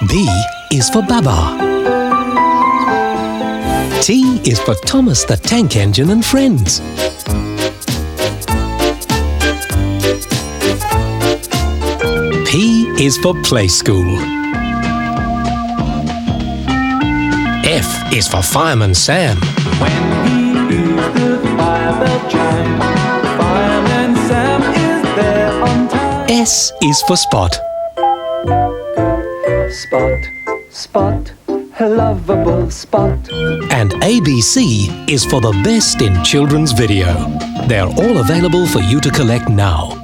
B is for Baba. T is for Thomas the Tank Engine and friends. P is for Play School. F is for Fireman Sam. When he hears the fire bell chime, Fireman Sam is there on time. S is for Spot. Spot, Spot, a lovable Spot. And ABC is for the best in children's video. They're all available for you to collect now.